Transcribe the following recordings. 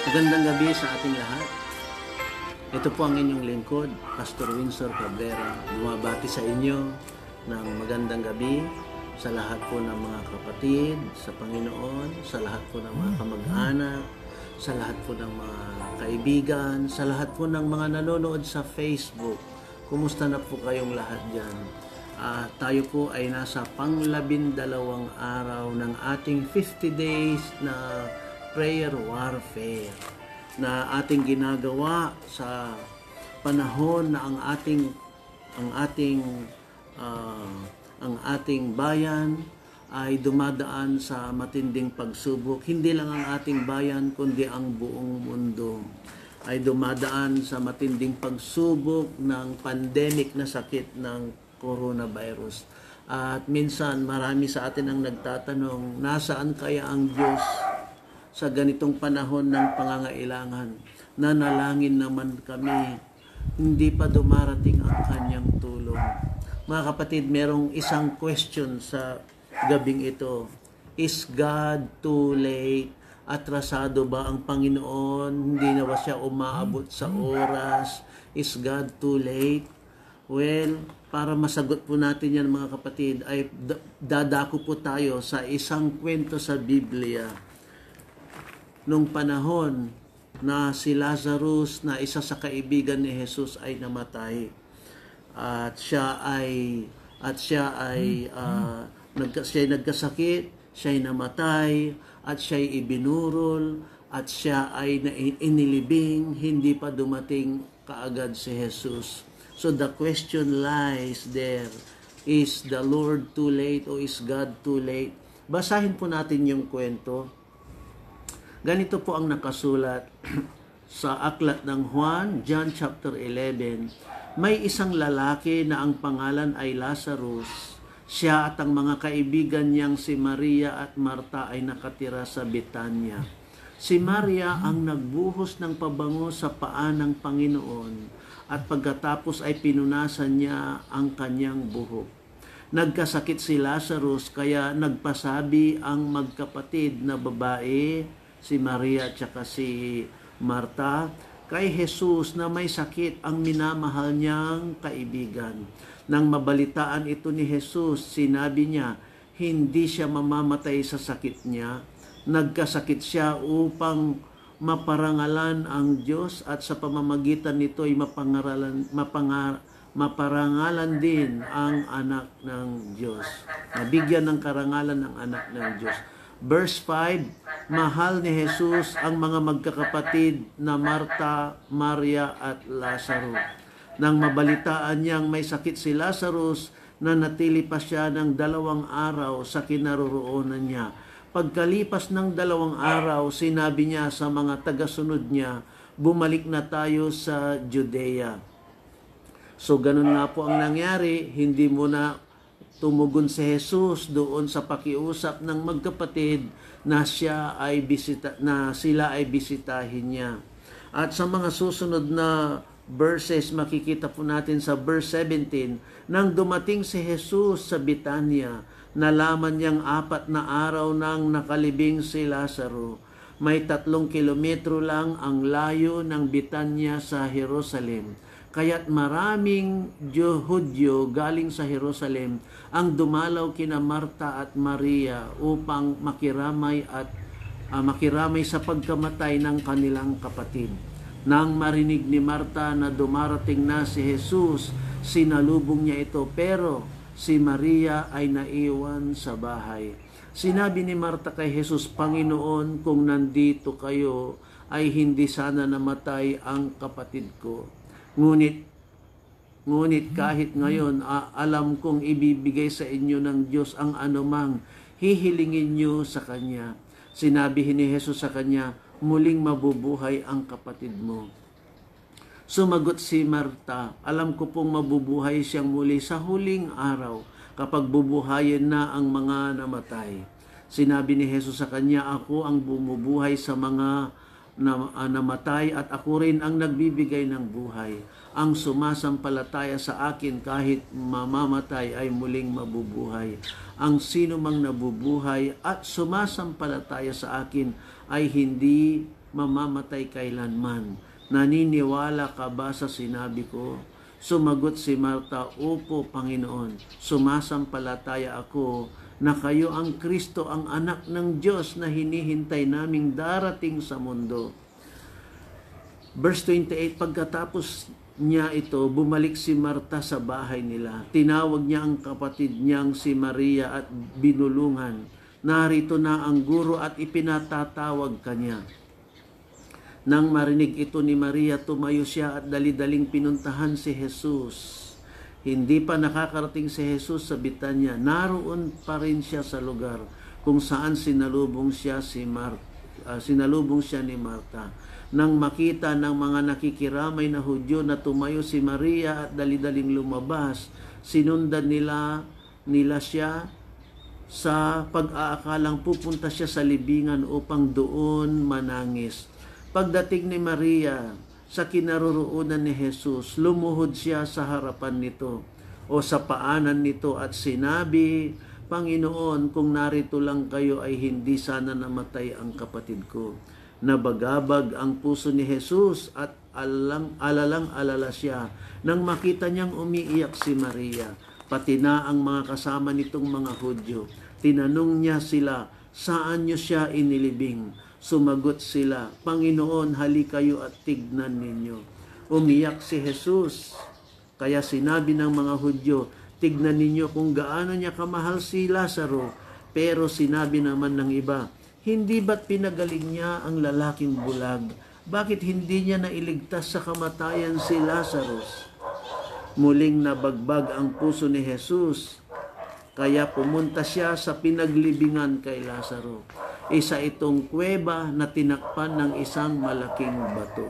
Magandang gabi sa ating lahat. Ito po ang inyong lingkod, Pastor Windsor Cabrera. Bumabati sa inyo ng magandang gabi sa lahat po ng mga kapatid, sa Panginoon, sa lahat po ng mga kamag-anak, sa lahat po ng mga kaibigan, sa lahat po ng mga nanonood sa Facebook. Kumusta na po kayong lahat dyan? Tayo po ay nasa pang-12 araw ng ating 50 days na prayer warfare na ating ginagawa sa panahon na ang ating bayan ay dumadaan sa matinding pagsubok. Hindi lang ang ating bayan kundi ang buong mundo ay dumadaan sa matinding pagsubok ng pandemic na sakit ng coronavirus. At minsan marami sa atin ang nagtatanong, nasaan kaya ang Diyos sa ganitong panahon ng pangangailangan? Nanalangin naman kami, hindi pa dumarating ang kanyang tulong. Mga kapatid, merong isang question sa gabing ito. Is God too late? Atrasado ba ang Panginoon? Hindi na ba siya umaabot sa oras? Is God too late? Well, para masagot po natin yan mga kapatid, ay dadako po tayo sa isang kwento sa Biblia. Nung panahon na si Lazarus na isa sa kaibigan ni Jesus ay namatay at siya ay nagkasakit, siya ay namatay at siya ay ibinurol at siya ay inilibing, hindi pa dumating kaagad si Jesus. So the question lies there, is the Lord too late o is God too late? Basahin po natin yung kwento. Ganito po ang nakasulat sa aklat ng Juan, John chapter 11. May isang lalaki na ang pangalan ay Lazarus. Siya at ang mga kaibigan niyang si Maria at Marta ay nakatira sa Betania. Si Maria ang nagbuhos ng pabango sa paa ng Panginoon at pagkatapos ay pinunasan niya ang kanyang buhok. Nagkasakit si Lazarus kaya nagpasabi ang magkapatid na babae, si Maria at saka si Marta, kay Jesus na may sakit ang minamahal niyang kaibigan. Nang mabalitaan ito ni Jesus, sinabi niya, hindi siya mamamatay sa sakit niya. Nagkasakit siya upang maparangalan ang Diyos at sa pamamagitan nito ay maparangalan din ang anak ng Diyos. Mabigyan ng karangalan ng anak ng Diyos. Verse 5, mahal ni Jesus ang mga magkakapatid na Marta, Maria at Lazaro. Nang mabalitaan niyang may sakit si Lazarus, nanatili pa siya ng 2 araw sa kinaroroonan niya. Pagkalipas ng 2 araw, sinabi niya sa mga tagasunod niya, bumalik na tayo sa Judea. So ganun nga po ang nangyari, hindi muna tumugon si Jesus doon sa pakiusap ng magkapatid na sila ay bisitahin niya. At sa mga susunod na verses, makikita po natin sa verse 17, nang dumating si Jesus sa Betania, nalaman niyang 4 na araw nang nakalibing si Lazaro. May 3 kilometro lang ang layo ng Betania sa Jerusalem. Kaya't maraming Hudyo galing sa Jerusalem ang dumalaw kina Marta at Maria upang makiramay sa pagkamatay ng kanilang kapatid. Nang marinig ni Marta na dumarating na si Jesus, sinalubong niya ito, pero si Maria ay naiwan sa bahay. Sinabi ni Marta kay Jesus, Panginoon, kung nandito kayo, ay hindi sana namatay ang kapatid ko. Ngunit kahit ngayon, alam kong ibibigay sa inyo ng Diyos ang anumang hihilingin nyo sa Kanya. Sinabi ni Jesus sa kanya, muling mabubuhay ang kapatid mo. Sumagot si Marta, alam ko pong mabubuhay siyang muli sa huling araw kapag bubuhayin na ang mga namatay. Sinabi ni Jesus sa kanya, ako ang bumubuhay sa mga namatay at ako rin ang nagbibigay ng buhay. Ang sumasampalataya sa akin kahit mamamatay ay muling mabubuhay. Ang sino mang nabubuhay at sumasampalataya sa akin ay hindi mamamatay kailanman. Naniniwala ka ba sa sinabi ko? Sumagot si Marta, Opo, Panginoon, sumasampalataya ako na kayo ang Kristo, ang anak ng Diyos na hinihintay naming darating sa mundo. Verse 28, pagkatapos niya ito, bumalik si Marta sa bahay nila. Tinawag niya ang kapatid niyang si Maria at binulungan. Narito na ang guro at ipinatatawag kanya. Nang marinig ito ni Maria, tumayo siya at dali-daling pinuntahan si Jesus. Hindi pa nakakarating si Jesus sa Betanya, naroon pa rin siya sa lugar kung saan sinalubong siya ni Marta. Nang makita ng mga nakikiramay na Hudyo na tumayo si Maria at dali-daling lumabas, sinundan nila siya sa pag-aakalang pupunta siya sa libingan upang doon manangis. Pagdating ni Maria sa kinaroroonan ni Jesus, lumuhod siya sa harapan nito o sa paanan nito at sinabi, Panginoon, kung narito lang kayo ay hindi sana namatay ang kapatid ko. Nabagabag ang puso ni Jesus at alalang-alala siya nang makita niyang umiiyak si Maria, pati na ang mga kasama nitong mga Hudyo. Tinanong niya sila, saan niyo siya inilibing? Sumagot sila, Panginoon, hali kayo at tignan ninyo. Umiyak si Jesus. Kaya sinabi ng mga Hudyo, tignan ninyo kung gaano niya kamahal si Lazaro. Pero sinabi naman ng iba, hindi ba't pinagaling niya ang lalaking bulag? Bakit hindi niya nailigtas sa kamatayan si Lazarus? Muling nabagbag ang puso ni Jesus. Kaya pumunta siya sa pinaglibingan kay Lazaro. Isa itong kuweba na tinakpan ng isang malaking bato.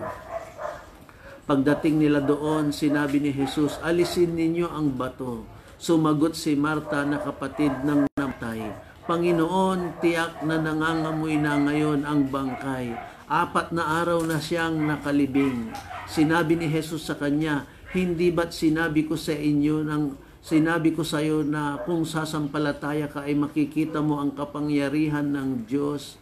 Pagdating nila doon, sinabi ni Jesus, alisin ninyo ang bato. Sumagot si Marta na kapatid ng namatay, Panginoon, tiyak na nangangamoy na ngayon ang bangkay. 4 na araw na siyang nakalibing. Sinabi ni Jesus sa kanya, hindi ba't sinabi ko sa iyo na kung sasampalataya ka ay makikita mo ang kapangyarihan ng Diyos.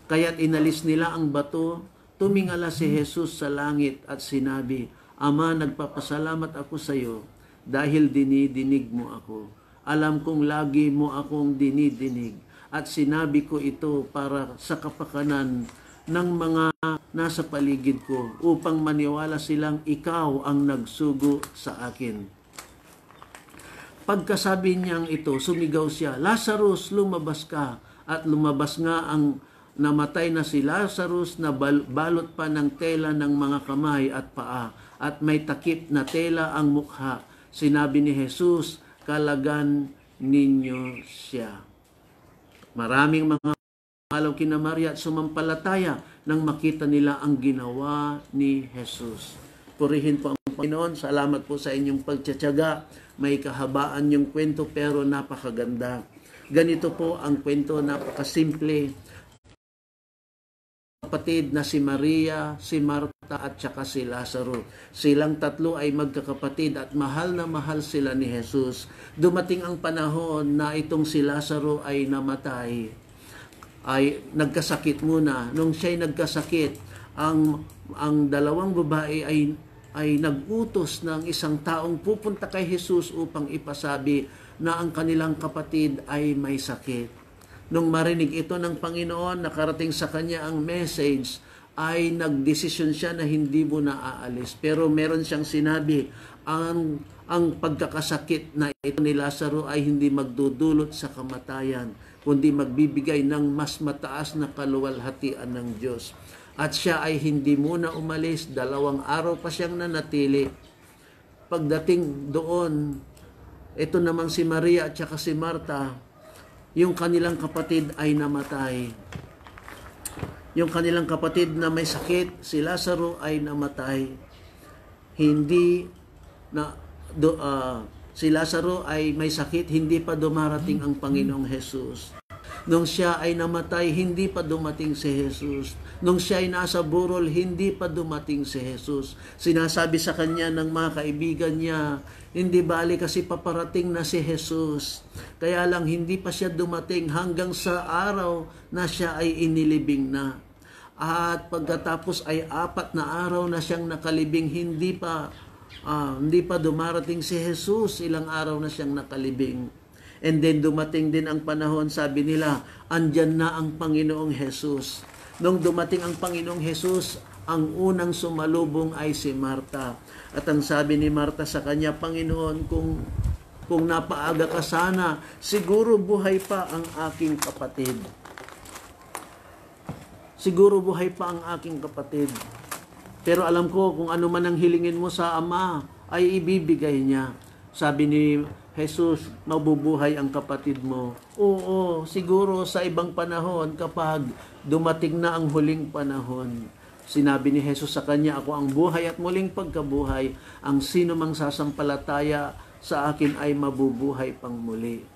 Kaya't inalis nila ang bato, tumingala si Jesus sa langit at sinabi, Ama, nagpapasalamat ako sa iyo dahil dinidinig mo ako. Alam kong lagi mo akong dinidinig at sinabi ko ito para sa kapakanan ng mga nasa paligid ko upang maniwala silang ikaw ang nagsugo sa akin. Pagkasabi niyang ito, sumigaw siya, Lazarus, lumabas ka. At lumabas nga ang namatay na si Lazarus na balot pa ng tela ng mga kamay at paa at may takip na tela ang mukha. Sinabi ni Jesus, kalagan ninyo siya. Maraming mga malaw kina Maria at sumampalataya nang makita nila ang ginawa ni Jesus. Purihin po ang Panginoon. Salamat po sa inyong pagtsatsaga. May kahabaan yung kwento pero napakaganda. Ganito po ang kwento, napakasimple. Kapatid na si Maria, si Marta at saka si Lazaro. Silang tatlo ay magkakapatid at mahal na mahal sila ni Jesus. Dumating ang panahon na itong si Lazaro ay namatay. Ay nagkasakit muna. Nung siya'y nagkasakit, ang dalawang babae ay nag-utos ng isang taong pupunta kay Jesus upang ipasabi na ang kanilang kapatid ay may sakit. Nung marinig ito ng Panginoon, nakarating sa kanya ang message, ay nagdesisyon siya na hindi mo na aalis. Pero meron siyang sinabi, ang pagkakasakit na ito ni Lazaro ay hindi magdudulot sa kamatayan, kundi magbibigay ng mas mataas na kaluwalhatian ng Diyos. At siya ay hindi muna umalis, 2 araw pa siyang nanatili. Pagdating doon, ito namang si Maria at saka si Marta, yung kanilang kapatid ay namatay. Yung kanilang kapatid na may sakit, si Lazaro ay namatay. Si Lazaro ay may sakit, hindi pa dumarating ang Panginoong Jesus. Nung siya ay namatay, hindi pa dumating si Jesus. Nung siya ay nasa burol, hindi pa dumating si Jesus. Sinasabi sa kanya ng mga kaibigan niya, hindi bali kasi paparating na si Jesus. Kaya lang hindi pa siya dumating hanggang sa araw na siya ay inilibing na. At pagkatapos ay 4 na araw na siyang nakalibing, hindi pa dumarating si Jesus, ilang araw na siyang nakalibing. And then dumating din ang panahon, sabi nila, andyan na ang Panginoong Jesus. Nung dumating ang Panginoong Jesus, ang unang sumalubong ay si Marta. At ang sabi ni Marta sa kanya, Panginoon, kung napaaga ka sana, siguro buhay pa ang aking kapatid. Siguro buhay pa ang aking kapatid. Pero alam ko kung ano man ang hilingin mo sa Ama, ay ibibigay niya. Sabi ni Jesus, mabubuhay ang kapatid mo. Oo, siguro sa ibang panahon, kapag dumating na ang huling panahon, sinabi ni Jesus sa kanya, ako ang buhay at muling pagkabuhay. Ang sino mang sasampalataya sa akin ay mabubuhay pang muli.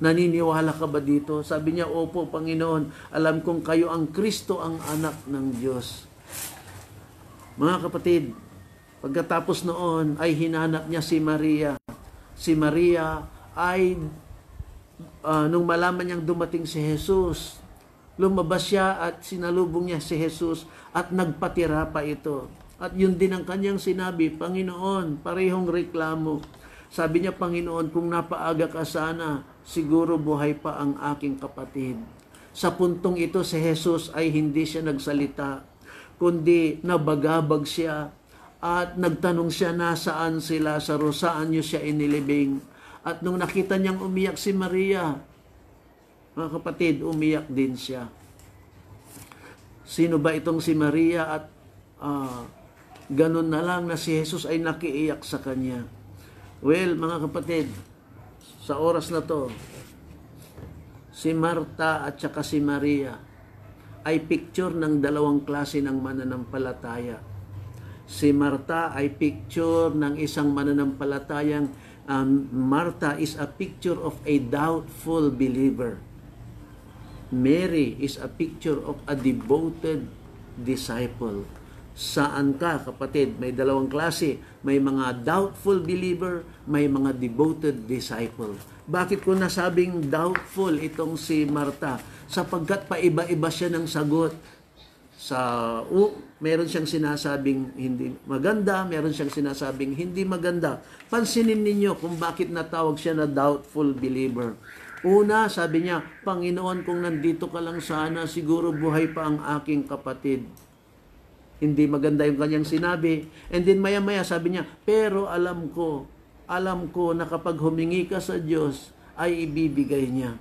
Naniniwala ka ba dito? Sabi niya, opo, Panginoon, alam kong kayo ang Kristo, ang anak ng Diyos. Mga kapatid, pagkatapos noon ay hinanap niya si Maria. Si Maria ay, nung malaman niyang dumating si Jesus, lumabas siya at sinalubong niya si Jesus at nagpatira pa ito. At yun din ang kanyang sinabi, Panginoon, parehong reklamo. Sabi niya, Panginoon, kung napaaga ka sana, siguro buhay pa ang aking kapatid. Sa puntong ito, si Jesus ay hindi siya nagsalita, kundi nabagabag siya at nagtanong siya, nasaan si Lazaro, saan niyo siya inilibing? At nung nakita niyang umiyak si Maria, mga kapatid, umiyak din siya. Sino ba itong si Maria? At ganun na lang na si Jesus ay nakiiyak sa kanya. Well, mga kapatid, sa oras na to, si Marta at saka si Maria ay picture ng dalawang klase ng mananampalataya. Si Marta ay picture ng isang mananampalatayang Marta is a picture of a doubtful believer. Mary is a picture of a devoted disciple. Saan ka, kapatid? May dalawang klase. May mga doubtful believer, may mga devoted disciple. Bakit ko nasabing doubtful itong si Marta? Sapagkat paiba-iba siya ng sagot. Meron siyang sinasabing hindi maganda, meron siyang sinasabing hindi maganda. Pansinin ninyo kung bakit natawag siya na doubtful believer. Una, sabi niya, Panginoon, kung nandito ka lang sana, siguro buhay pa ang aking kapatid. Hindi maganda yung kanyang sinabi. And then maya-maya sabi niya, pero alam ko na kapag humingi ka sa Diyos, ay ibibigay niya.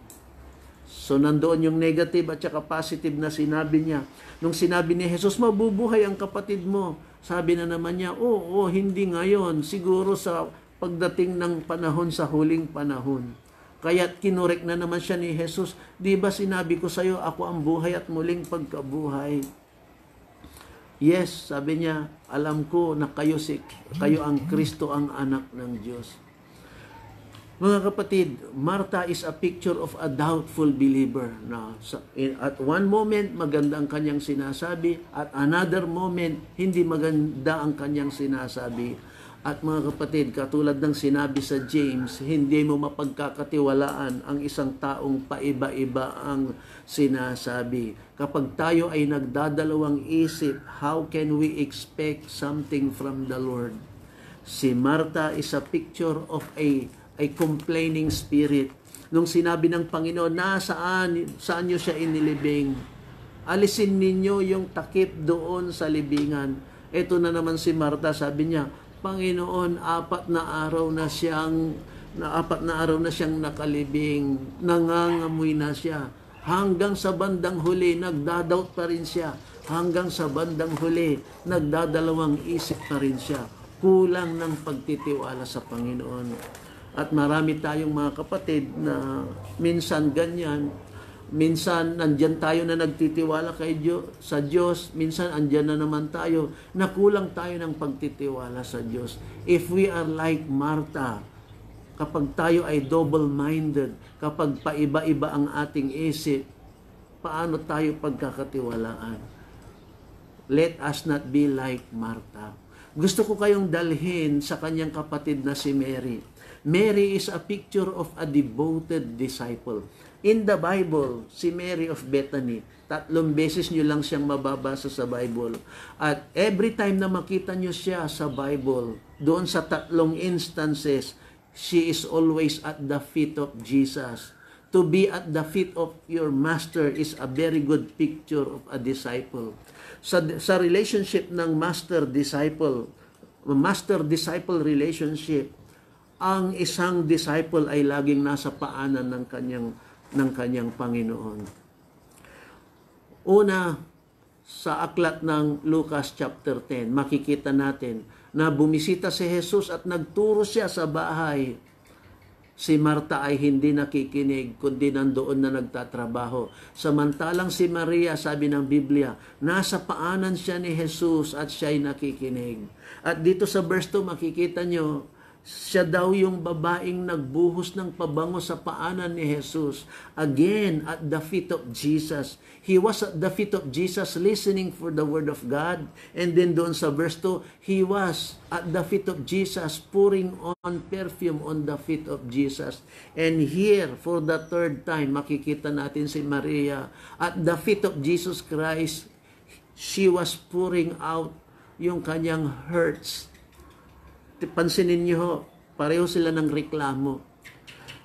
So nandoon yung negative at saka positive na sinabi niya. Nung sinabi ni Jesus, mabubuhay ang kapatid mo, sabi na naman niya, oo, hindi ngayon, siguro sa pagdating ng panahon, sa huling panahon. Kaya't kinurek na naman siya ni Jesus, di ba sinabi ko sa iyo, ako ang buhay at muling pagkabuhay. Yes, sabi niya, alam ko na kayo ang Kristo, ang anak ng Diyos. Mga kapatid, Marta is a picture of a doubtful believer. At one moment, maganda ang kanyang sinasabi. At another moment, hindi maganda ang kanyang sinasabi. At mga kapatid, katulad ng sinabi sa James, hindi mo mapagkakatiwalaan ang isang taong paiba-iba ang sinasabi. Kapag tayo ay nagdadalawang isip, how can we expect something from the Lord? Si Marta is a picture of a complaining spirit. Nung sinabi ng Panginoon, saan niyo siya inilibing? Alisin ninyo yung takip doon sa libingan. Ito na naman si Marta, sabi niya, Panginoon, 4 na araw na siyang nakalibing, nangangamoy na siya. Hanggang sa bandang huli, nagdadoubt pa rin siya. Hanggang sa bandang huli, nagdadalawang isip pa rin siya. Kulang ng pagtitiwala sa Panginoon. At marami tayong mga kapatid na minsan ganyan. Minsan, nandyan tayo na nagtitiwala sa Diyos. Minsan, andyan na naman tayo. Nakulang tayo ng pagtitiwala sa Diyos. If we are like Marta, kapag tayo ay double-minded, kapag paiba-iba ang ating isip, paano tayo pagkakatiwalaan? Let us not be like Marta. Gusto ko kayong dalhin sa kanyang kapatid na si Mary. Mary is a picture of a devoted disciple. In the Bible, si Mary of Bethany, 3 beses nyo lang siyang mababasa sa Bible. At every time na makita nyo siya sa Bible, doon sa 3 instances, she is always at the feet of Jesus. To be at the feet of your master is a very good picture of a disciple. Sa relationship ng master-disciple relationship, ang isang disciple ay laging nasa paanan ng kanyang Panginoon. Una, sa aklat ng Lucas chapter 10, makikita natin na bumisita si Jesus at nagturo siya sa bahay. Si Marta ay hindi nakikinig, kundi nandoon na nagtatrabaho. Samantalang si Maria, sabi ng Biblia, nasa paanan siya ni Jesus at siya'y nakikinig. At dito sa verse 2, makikita nyo, siya daw yung babaeng nagbuhos ng pabango sa paanan ni Jesus. Again, at the feet of Jesus. He was at the feet of Jesus listening for the word of God. And then doon sa verse 2, he was at the feet of Jesus pouring on perfume on the feet of Jesus. And here, for the 3rd time, makikita natin si Maria. At the feet of Jesus Christ, she was pouring out yung kanyang hurts. Pansinin niyo ho, pareho sila ng reklamo.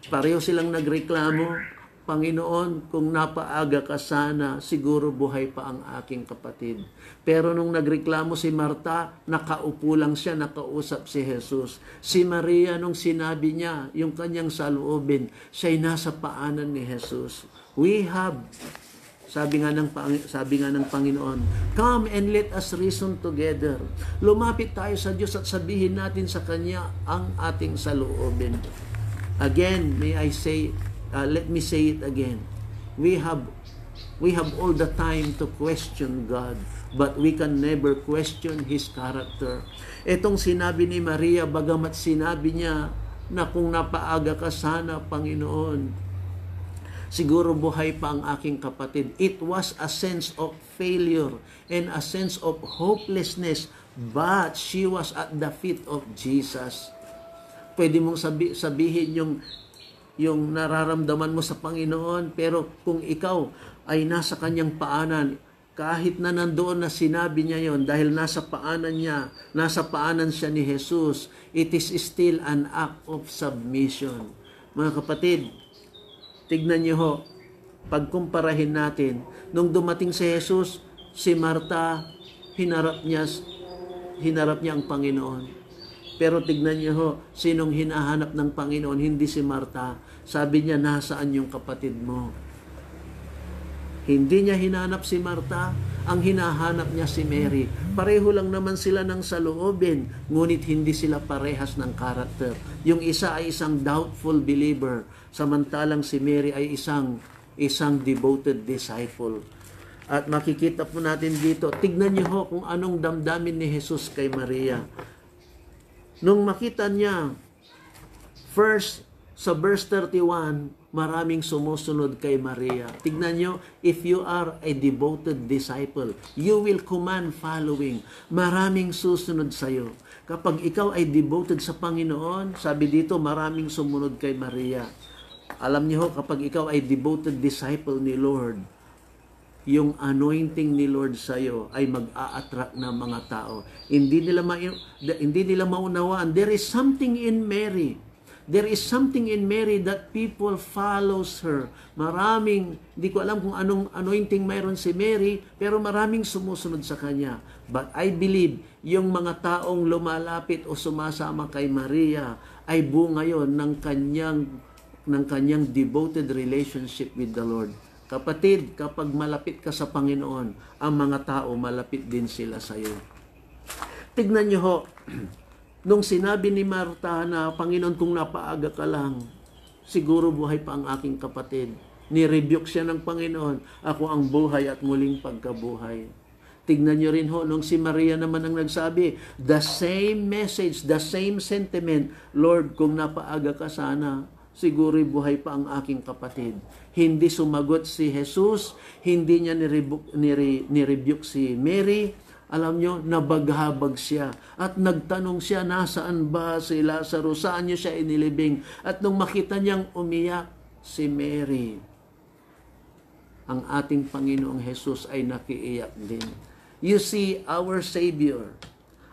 Pareho silang nagreklamo, Panginoon, kung napaaga ka sana, siguro buhay pa ang aking kapatid. Pero nung nagreklamo si Marta, nakaupo lang siya, nakausap si Jesus. Si Maria, nung sinabi niya, yung kanyang saloobin, siya'y nasa paanan ni Jesus. We have, sabi nga ng Panginoon, come and let us reason together. Lumapit tayo sa Diyos at sabihin natin sa Kanya ang ating saloobin. Again, let me say it again. We have all the time to question God, but we can never question His character. Itong sinabi ni Maria, bagamat sinabi niya na kung napaaga ka sana, Panginoon, siguro buhay pa ang aking kapatid. It was a sense of failure and a sense of hopelessness, but she was at the feet of Jesus. Pwede mong sabihin yung nararamdaman mo sa Panginoon, pero kung ikaw ay nasa kanyang paanan, kahit na nandoon na sinabi niya yon, dahil nasa paanan siya ni Jesus, it is still an act of submission. Mga kapatid, tignan niyo ho, pagkumparahin natin, nung dumating si Jesus, si Marta, hinarap niya ang Panginoon. Pero tignan niyo ho, sinong hinahanap ng Panginoon, hindi si Marta. Sabi niya, nasaan yung kapatid mo? Hindi niya hinanap si Marta, ang hinahanap niya si Mary. Pareho lang naman sila ng saloobin, ngunit hindi sila parehas ng karakter. Yung isa ay isang doubtful believer, samantalang si Mary ay isang devoted disciple. At makikita po natin dito, tignan niyo ho kung anong damdamin ni Jesus kay Maria. Nung makita niya, first, sa verse 31, maraming sumusunod kay Maria. Tignan nyo, if you are a devoted disciple, you will command following. Maraming susunod sa'yo. Kapag ikaw ay devoted sa Panginoon, sabi dito, maraming sumunod kay Maria. Alam niyo, kapag ikaw ay devoted disciple ni Lord, yung anointing ni Lord sa'yo ay mag-a-attract ng mga tao. Hindi nila maunawaan. There is something in Mary. There is something in Mary that people follows her. Maraming, hindi ko alam kung anong anointing mayroon si Mary, pero maraming sumusunod sa kanya. But I believe, yung mga taong lumalapit o sumasama kay Maria ay bunga yon ng kanyang devoted relationship with the Lord. Kapatid, kapag malapit ka sa Panginoon, ang mga tao malapit din sila sa iyo. Tignan niyo ho, nung sinabi ni Marta na, Panginoon, kung napaaga ka lang, siguro buhay pa ang aking kapatid. Ni-rebuke siya ng Panginoon, ako ang buhay at muling pagkabuhay. Tignan niyo rin ho, nung si Maria naman ang nagsabi, the same message, the same sentiment, Lord, kung napaaga ka sana, siguro buhay pa ang aking kapatid. Hindi sumagot si Jesus, hindi niya ni-rebuke si Mary, alam nyo, nabaghabag siya. At nagtanong siya, nasaan ba si Lazaro? Saan niyo siya inilibing? At nung makita niyang umiyak si Mary, ang ating Panginoong Jesus ay nakiiyak din. You see, our Savior,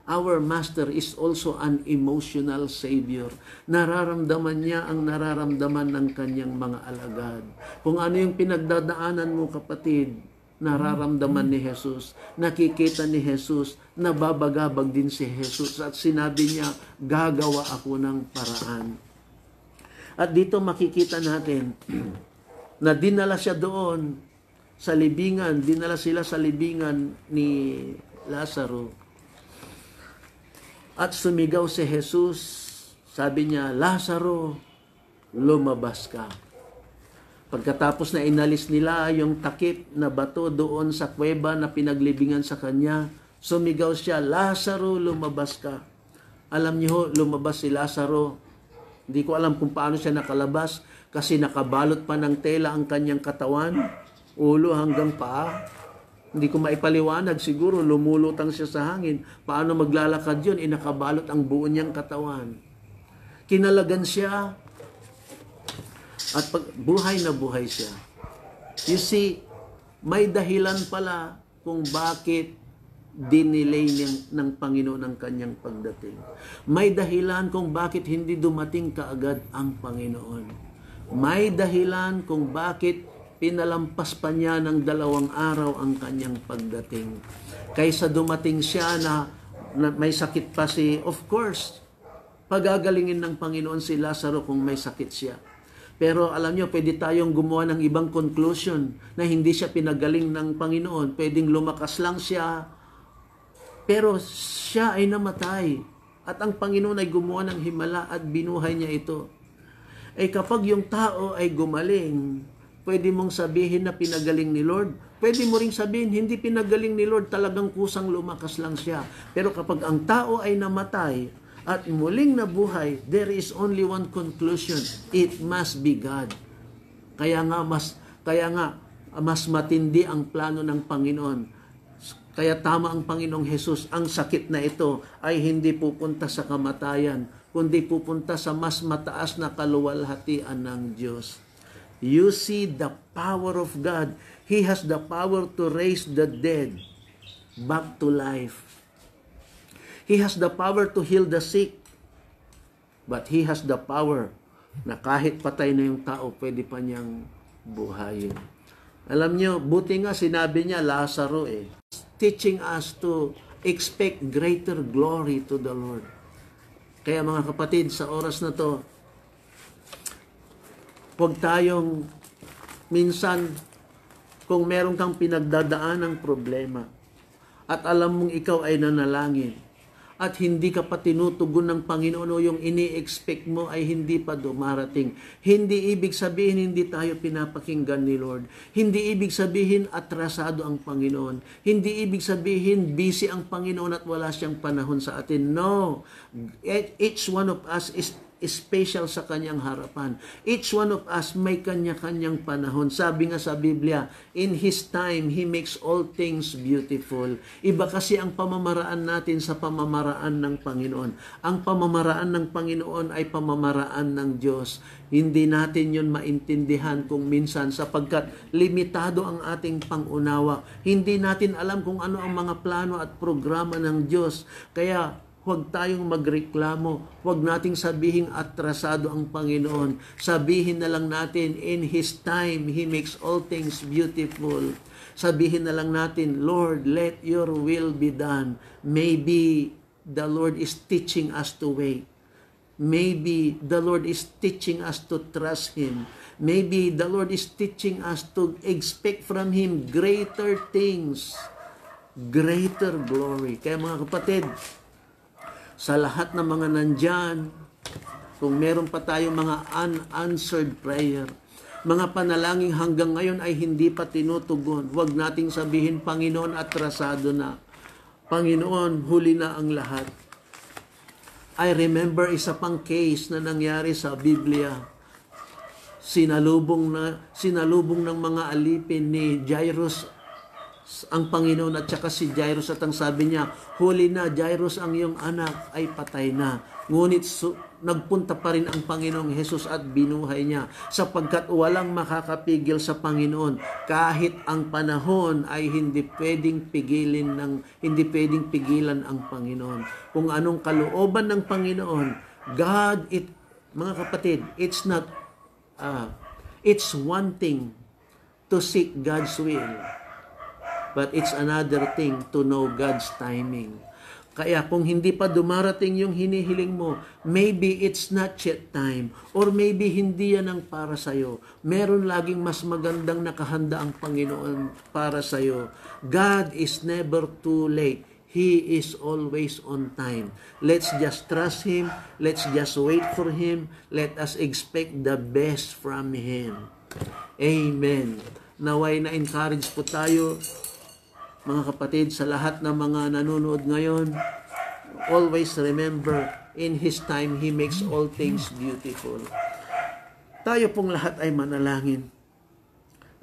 our Master is also an emotional Savior. Nararamdaman niya ang nararamdaman ng kanyang mga alagad. Kung ano yung pinagdadaanan mo, kapatid, nararamdaman ni Jesus, nakikita ni Jesus, nababagabag din si Jesus. At sinabi niya, gagawa ako ng paraan. At dito makikita natin na dinala siya doon sa libingan, dinala sila sa libingan ni Lazaro. At sumigaw si Jesus, sabi niya, Lazaro, lumabas ka. Pagkatapos na inalis nila yung takip na bato doon sa kuweba na pinaglibingan sa kanya, sumigaw siya, Lazaro, lumabas ka. Alam niyo, lumabas si Lazaro. Hindi ko alam kung paano siya nakalabas kasi nakabalot pa ng tela ang kanyang katawan, ulo hanggang paa. Hindi ko maipaliwanag, siguro lumulutang siya sa hangin. Paano maglalakad yun? Nakabalot ang buo niyang katawan. Kinalagan siya at buhay na buhay siya. You see, may dahilan pala kung bakit dinelay ng Panginoon ang kanyang pagdating. May dahilan kung bakit hindi dumating kaagad ang Panginoon. May dahilan kung bakit pinalampas pa niya ng 2 araw ang kanyang pagdating. Kaysa dumating siya na may sakit pa of course, pagagalingin ng Panginoon si Lazaro kung may sakit siya. Pero alam niyo, pwede tayong gumawa ng ibang conclusion na hindi siya pinagaling ng Panginoon. Pwedeng lumakas lang siya, pero siya ay namatay. At ang Panginoon ay gumawa ng himala at binuhay niya ito. Kapag yung tao ay gumaling, pwede mong sabihin na pinagaling ni Lord. Pwede mo ring sabihin, hindi pinagaling ni Lord, talagang kusang lumakas lang siya. Pero kapag ang tao ay namatay at muling nabuhay, there is only one conclusion. It must be God. Kaya nga mas matindi ang plano ng Panginoon. Kaya tama ang Panginoong Jesus, ang sakit na ito ay hindi pupunta sa kamatayan, kundi pupunta sa mas mataas na kaluwalhatian ng Diyos. You see the power of God. He has the power to raise the dead back to life. He has the power to heal the sick. But He has the power na kahit patay na yung tao, pwede pa niyang buhayin. Alam niyo, buti nga sinabi niya, Lazaro teaching us to expect greater glory to the Lord. Kaya mga kapatid, sa oras na to, huwag tayong minsan kung meron kang pinagdadaan ng problema at alam mong ikaw ay nanalangin at hindi ka pa tinutugon ng Panginoon o yung ini-expect mo ay hindi pa dumarating. Hindi ibig sabihin hindi tayo pinapakinggan ni Lord. Hindi ibig sabihin atrasado ang Panginoon. Hindi ibig sabihin busy ang Panginoon at wala siyang panahon sa atin. No. Each one of us is special sa kanyang harapan. Each one of us may kanya-kanyang panahon. Sabi nga sa Biblia, in His time, He makes all things beautiful. Iba kasi ang pamamaraan natin sa pamamaraan ng Panginoon. Ang pamamaraan ng Panginoon ay pamamaraan ng Diyos. Hindi natin yun maintindihan kung minsan sapagkat limitado ang ating pangunawa. Hindi natin alam kung ano ang mga plano at programa ng Diyos. Kaya huwag tayong magreklamo. Huwag nating sabihin atrasado ang Panginoon. Sabihin na lang natin, in His time, He makes all things beautiful. Sabihin na lang natin, Lord, let Your will be done. Maybe the Lord is teaching us to wait. Maybe the Lord is teaching us to trust Him. Maybe the Lord is teaching us to expect from Him greater things, greater glory. Kaya mga kapatid, sa lahat ng mga nandyan, kung meron pa tayong mga unanswered prayer, mga panalangin hanggang ngayon ay hindi pa tinutugon, huwag nating sabihin, Panginoon, atrasado na. Panginoon, huli na ang lahat. I remember isa pang case na nangyari sa Biblia. Sinalubong ng mga alipin ni Jairus ang Panginoon at saka si Jairus, at ang sabi niya, huli na Jairus, ang iyong anak ay patay na. Ngunit nagpunta pa rin ang Panginoong Hesus at binuhay niya, sapagkat walang makakapigil sa Panginoon. Kahit ang panahon ay hindi pwedeng pigilan ang Panginoon. Kung anong kalooban ng Panginoon, mga kapatid, it's one thing to seek God's will, but it's another thing to know God's timing. Kaya kung hindi pa dumarating yung hinihiling mo, maybe it's not yet time, or maybe hindi yan ang para sa'yo. Meron laging mas magandang nakahanda ang Panginoon para sa'yo. God is never too late. He is always on time. Let's just trust Him. Let's just wait for Him. Let us expect the best from Him. Amen. Naway na-encourage po tayo, mga kapatid, sa lahat ng mga nanonood ngayon. Always remember, in His time, He makes all things beautiful. Tayo pong lahat ay manalangin.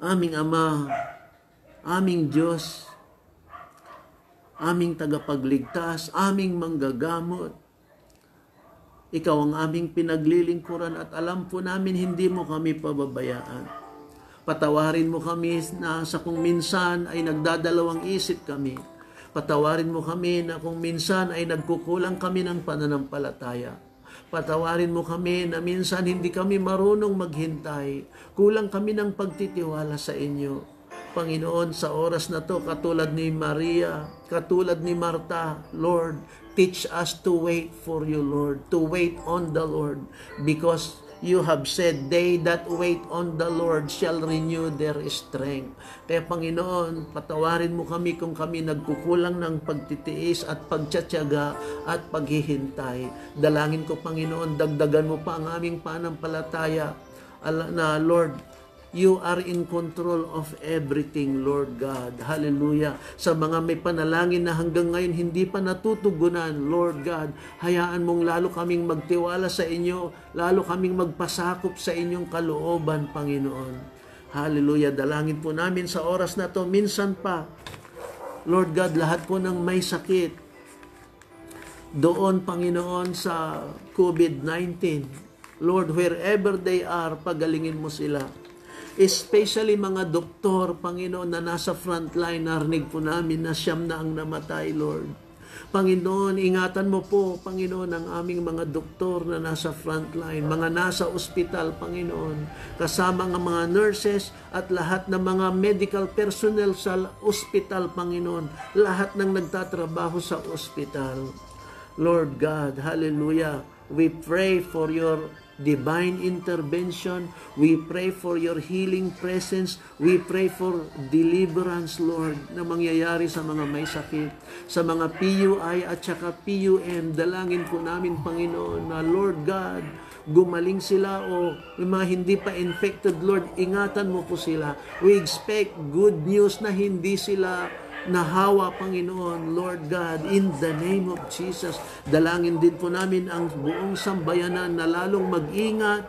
Aming Ama, aming Diyos, aming tagapagligtas, aming manggagamot, Ikaw ang aming pinaglilingkuran at alam po namin hindi mo kami pababayaan. Patawarin mo kami na sa kung minsan ay nagdadalawang isip kami. Patawarin mo kami na kung minsan ay nagkukulang kami ng pananampalataya. Patawarin mo kami na minsan hindi kami marunong maghintay. Kulang kami ng pagtitiwala sa inyo. Panginoon, sa oras na to, katulad ni Maria, katulad ni Marta, Lord, teach us to wait for you, Lord, to wait on the Lord, because you have said, they that wait on the Lord shall renew their strength. Kaya Panginoon, patawarin mo kami kung kami nagkukulang ng pagtitiis at pagtsatsaga at paghihintay. Dalangin ko, Panginoon, dagdagan mo pa ang aming pananampalataya na, Lord, you are in control of everything, Lord God. Hallelujah. Sa mga may panalangin na hanggang ngayon hindi pa natutugunan, Lord God, hayaan mong lalo kaming magtiwala sa inyo, lalo kaming magpasakop sa inyong kalooban, Panginoon. Hallelujah. Dalangin po namin sa oras na to, minsan pa, Lord God, lahat po ng may sakit, doon, Panginoon, sa COVID-19, Lord, wherever they are, pagalingin mo sila. Especially mga doktor, Panginoon, na nasa frontline, narinig po namin na siyam na ang namatay, Lord. Panginoon, ingatan mo po, Panginoon, ang aming mga doktor na nasa frontline, mga nasa ospital, Panginoon, kasama ng mga nurses at lahat ng mga medical personnel sa ospital, Panginoon, lahat ng nagtatrabaho sa ospital. Lord God, hallelujah, we pray for your divine intervention. We pray for your healing presence. We pray for deliverance, Lord, na mangyayari sa mga may sakit, sa mga PUI at saka PUM. Dalangin po namin, Panginoon, na Lord God, gumaling sila, o yung mga hindi pa infected, Lord, ingatan mo po sila. We expect good news na hindi sila nahawa, Panginoon, Lord God, in the name of Jesus. Dalangin din po namin ang buong sambayanan na lalong mag-ingat,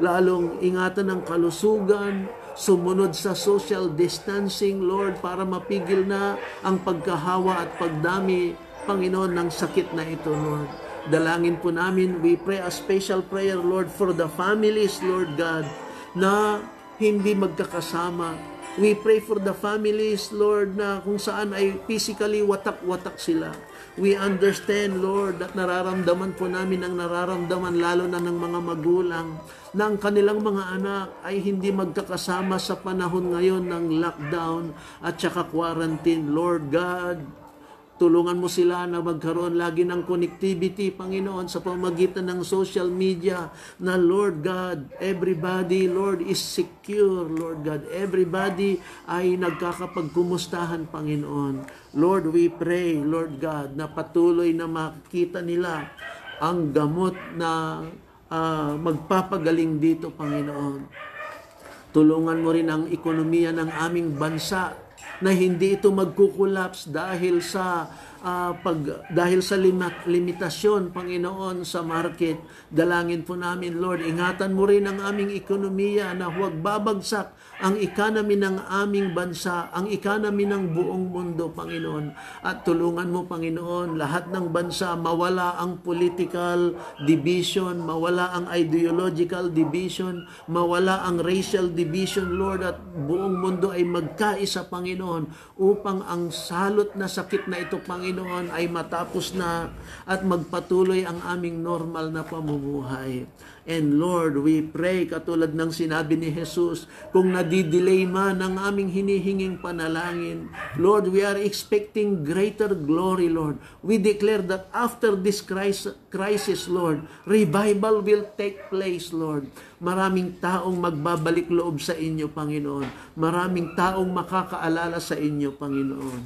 lalong ingatan ng kalusugan, sumunod sa social distancing, Lord, para mapigil na ang pagkahawa at pagdami, Panginoon, ng sakit na ito, Lord. Dalangin po namin, we pray a special prayer, Lord, for the families, Lord God, na hindi magkakasama. We pray for the families, Lord, na kung saan ay physically watak-watak sila. We understand, Lord, at nararamdaman po namin ang nararamdaman lalo na ng mga magulang na ang kanilang mga anak ay hindi magkakasama sa panahon ngayon ng lockdown at saka quarantine. Lord God, tulungan mo sila na magkaroon lagi ng connectivity, Panginoon, sa pamagitan ng social media, na Lord God, everybody, Lord, is secure, Lord God. Everybody ay nagkakapagkumustahan, Panginoon. Lord, we pray, Lord God, na patuloy na makita nila ang gamot na magpapagaling dito, Panginoon. Tulungan mo rin ang ekonomiya ng aming bansa, na hindi ito magkukulaps dahil sa dahil sa limitasyon, Panginoon, sa market, dalangin po namin, Lord, ingatan mo rin ang aming ekonomiya na huwag babagsak ang economy ng aming bansa, ang economy ng buong mundo, Panginoon. At tulungan mo, Panginoon, lahat ng bansa, mawala ang political division, mawala ang ideological division, mawala ang racial division, Lord, at buong mundo ay magkaisa, Panginoon, upang ang salot na sakit na ito, Panginoon, ay matapos na at magpatuloy ang aming normal na pamumuhay. And Lord, we pray, katulad ng sinabi ni Jesus, kung nadidelay man ang aming hinihinging panalangin, Lord, we are expecting greater glory, Lord. We declare that after this crisis, Lord, revival will take place, Lord. Maraming taong magbabalik loob sa inyo, Panginoon. Maraming taong makakaalala sa inyo, Panginoon.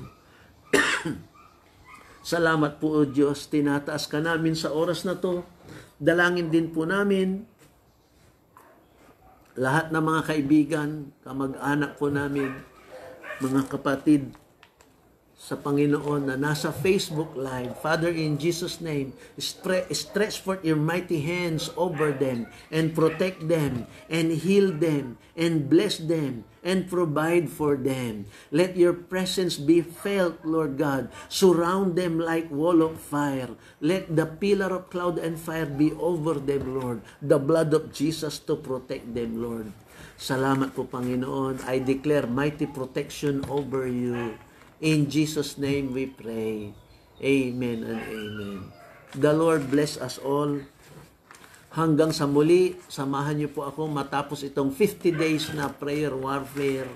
Salamat po, O Diyos. Tinataas ka namin sa oras na to. Dalangin din po namin lahat ng mga kaibigan, kamag-anak po namin, mga kapatid sa Panginoon na nasa Facebook Live. Father, in Jesus' name, stretch forth your mighty hands over them and protect them and heal them and bless them and provide for them. Let your presence be felt, Lord God. Surround them like wall of fire. Let the pillar of cloud and fire be over them, Lord. The blood of Jesus to protect them, Lord. Salamat po, Panginoon. I declare mighty protection over you. In Jesus' name we pray. Amen and amen. The Lord bless us all. Hanggang sa muli, samahan niyo po ako matapos itong 50 days na prayer warfare.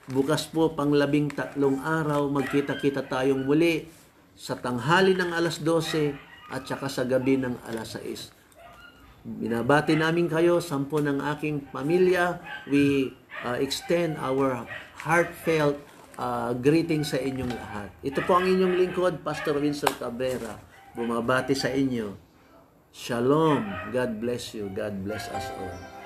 Bukas po, pang 13 araw, magkita-kita tayong muli sa tanghali ng alas 12 at saka sa gabi ng alas 6. Binabati namin kayo, 10 ng aking pamilya. We extend our heartfelt greeting sa inyong lahat. Ito po ang inyong lingkod, Pastor Winsor Cabrera. Bumabati sa inyo. Shalom. God bless you. God bless us all.